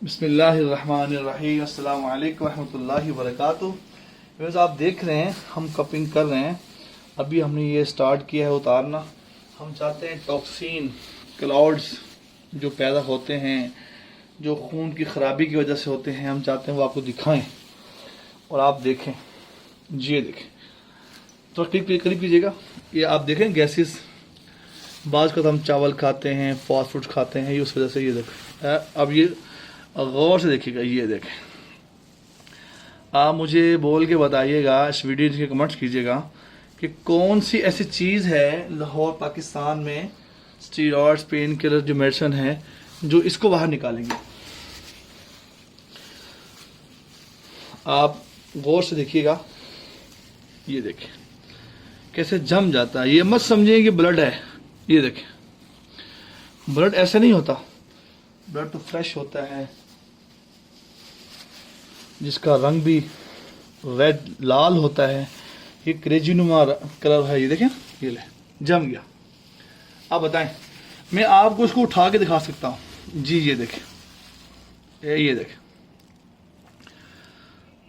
बिस्मिल्लाहिर्रहमानिर्रहीम। अस्सलाम वालेकुम रहमतुल्लाहि व बरकातुहू। वैसे आप देख रहे हैं हम कपिंग कर रहे हैं। अभी हमने ये स्टार्ट किया है उतारना। हम चाहते हैं टॉक्सिन क्लाउड्स जो पैदा होते हैं, जो खून की ख़राबी की वजह से होते हैं, हम चाहते हैं वो आपको दिखाएं और आप देखें। ये देखें, तो करीब कीजिएगा। ये आप देखें गैसेस, बाज़ का हम चावल खाते हैं, फास्ट फूड खाते हैं, ये उस वजह से। ये देखें, अब ये गौर से देखिएगा। ये देखें, आप मुझे बोल के बताइएगा, इस वीडियो के कमेंट्स कीजिएगा कि कौन सी ऐसी चीज़ है लाहौर पाकिस्तान में, स्टीरॉयड्स पेन किलर जो मेडिसिन है, जो इसको बाहर निकालेंगे। आप गौर से देखिएगा। ये देखें कैसे जम जाता है। ये मत समझिए कि ब्लड है। ये देखें, ब्लड ऐसे नहीं होता। ब्लड तो फ्रेश होता है, जिसका रंग भी रेड लाल होता है। ये क्रेजिनुमा कलर है। ये देखें, ये ले जम गया। आप बताएं, मैं आपको इसको उठा के दिखा सकता हूँ जी। ये देखें, ये देखें।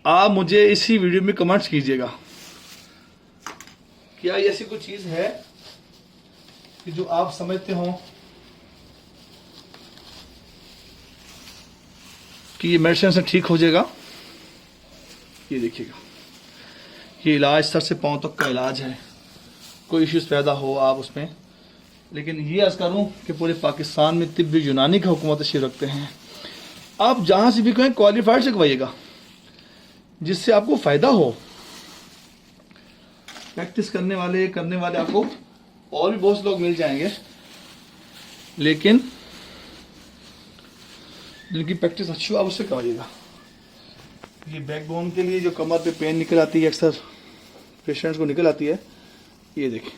आप मुझे इसी वीडियो में कमेंट्स कीजिएगा, क्या ये ऐसी कोई चीज है कि जो आप समझते हो कि ये मेडिसिन से ठीक हो जाएगा। ये देखिएगा, ये इलाज सर से पांव तक का इलाज है। कोई इश्यूज पैदा हो आप उसमें, लेकिन ये अर्ज करूं कि पूरे पाकिस्तान में तिब्बी यूनानी का हुकूमत तशरीफ रखते हैं। आप जहां से भी कहें क्वालिफाइड से करवाइएगा, जिससे आपको फायदा हो। प्रैक्टिस करने वाले आपको और भी बहुत से लोग मिल जाएंगे, लेकिन जिनकी प्रैक्टिस अच्छी हो आप उससे करवाइएगा। ये बैकबोन के लिए जो कमर पे पेन निकल आती है, अक्सर पेशेंट्स को निकल आती है। ये देखिए,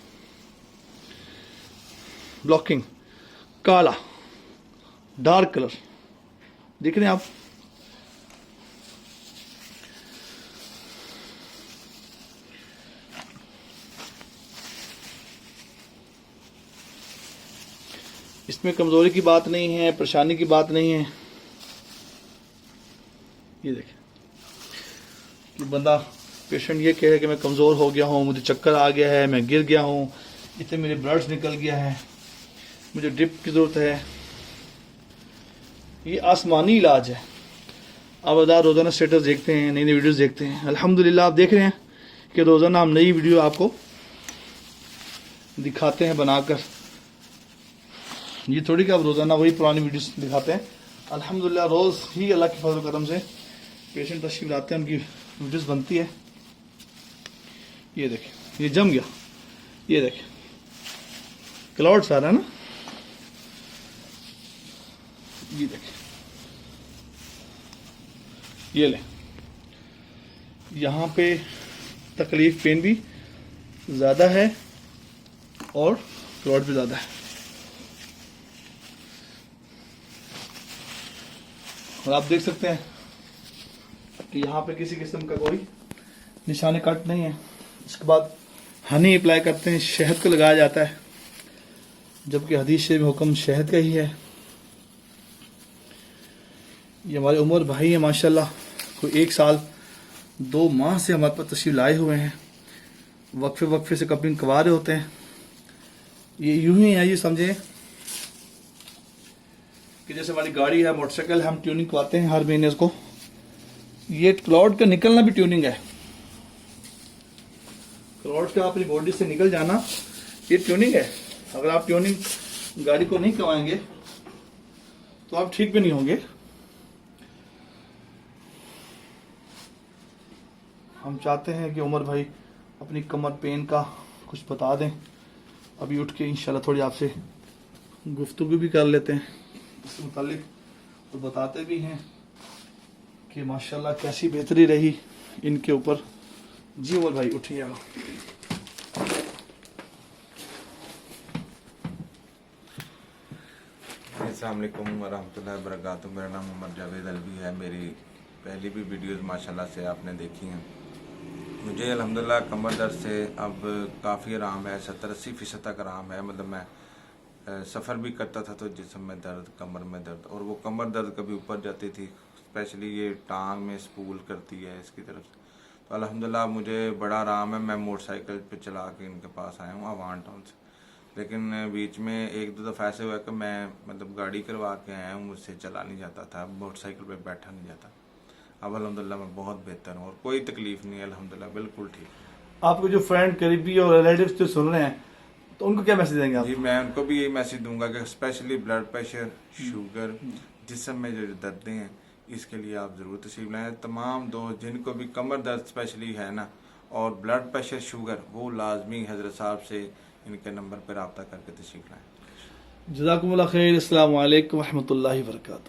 ब्लॉकिंग, काला डार्क कलर देख रहे हैं आप। इसमें कमजोरी की बात नहीं है, परेशानी की बात नहीं है। ये देखें कि बंदा पेशेंट ये कहे कि मैं कमज़ोर हो गया हूँ, मुझे चक्कर आ गया है, मैं गिर गया हूँ, इतने मेरे ब्लड्स निकल गया है, मुझे ड्रिप की ज़रूरत है। ये आसमानी इलाज है। आप रोज़ाना स्टेटस देखते हैं, नई नई वीडियोस देखते हैं। अल्हम्दुलिल्लाह आप देख रहे हैं कि रोज़ाना हम नई वीडियो आपको दिखाते हैं बनाकर। ये थोड़ी कि आप रोज़ाना वही पुरानी वीडियोस दिखाते हैं। अल्हम्दुलिल्लाह रोज़ ही अल्लाह के फजल करम से पेशेंट तशरीफ लाते हैं, उनकी वीडियोस बनती है। ये देखें, ये जम गया। ये देखें, क्लाउड्स आ रहा है ना। ये देखें, ये ले, यहाँ पे तकलीफ पेन भी ज़्यादा है और क्लाउड भी ज़्यादा है। और आप देख सकते हैं कि यहाँ पे किसी किस्म का कोई निशान कट नहीं है। इसके बाद हनी अप्लाई करते हैं, शहद को लगाया जाता है, जबकि हदीस में हुक्म शहद का ही है। ये हमारे उमर भाई हैं माशाल्लाह, कोई 1 साल 2 माह से हमारे पास तशरीफ लाए हुए हैं। वक्फे से कपिंग करवा रहे होते हैं। ये यूं ही है, ये समझे कि जैसे हमारी गाड़ी है, मोटरसाइकिल, हम ट्यूनिंग करवाते हैं हर महीने उसको। ये क्लाउड का निकलना भी ट्यूनिंग है। क्लाउड का अपनी बॉडी से निकल जाना, ये ट्यूनिंग है। अगर आप ट्यूनिंग गाड़ी को नहीं करवाएंगे तो आप ठीक भी नहीं होंगे। हम चाहते हैं कि उमर भाई अपनी कमर पेन का कुछ बता दें। अभी उठ के इंशाल्लाह थोड़ी आपसे गुफ्तगू भी कर लेते हैं इसके मुतालिक, और बताते भी हैं कि माशाल्लाह कैसी बेहतरी रही इनके ऊपर। जी उमर भाई उठिए आप। अस्सलाम वालेकुम वरहमतुल्लाहि वबरकातुहू। मेरा नाम उमर जावेद अलवी है। मेरी पहली भी वीडियोस माशाल्लाह से आपने देखी हैं। मुझे अल्हम्दुलिल्लाह कमर दर्द से अब काफ़ी आराम है, 70-80% तक आराम है। मतलब मैं सफ़र भी करता था तो जिस्म में दर्द, कमर में दर्द, और वो कमर दर्द कभी ऊपर जाती थी, स्पेशली ये टांग में स्पूल करती है इसकी तरफ से। तो अल्हम्दुलिल्लाह मुझे बड़ा आराम है। मैं मोटरसाइकिल पे चला के इनके पास आया हूँ अवान टाउन से, लेकिन बीच में एक दो दफ़ा ऐसे हुआ कि मैं मतलब गाड़ी करवा के आया हूँ, मुझसे चला नहीं जाता था, मोटरसाइकिल पे बैठा नहीं जाता। अब अल्हम्दुलिल्लाह मैं बहुत बेहतर हूँ और कोई तकलीफ़ नहीं है, अल्हम्दुलिल्लाह बिल्कुल ठीक है। आपको जो फ्रेंड, करीबी और रिलेटिव्स जो सुन रहे हैं, तो उनको क्या मैसेज देंगे आप? जी मैं उनको भी यही मैसेज दूंगा कि स्पेशली ब्लड प्रेशर, शुगर, जिस्म में जो दर्दें हैं, इसके लिए आप ज़रूर तशरीफ लाएं। तमाम दोस्त जिनको भी कमर दर्द स्पेशली है ना, और ब्लड प्रेशर, शुगर, वो लाजमी हज़रत साहब से इनके नंबर पर रब्ता करके तशरीफ लाएं। जज़ाकुमुल्लाह खैर। अस्सलामु अलैकुम व रहमतुल्लाहि व बरकातुहू।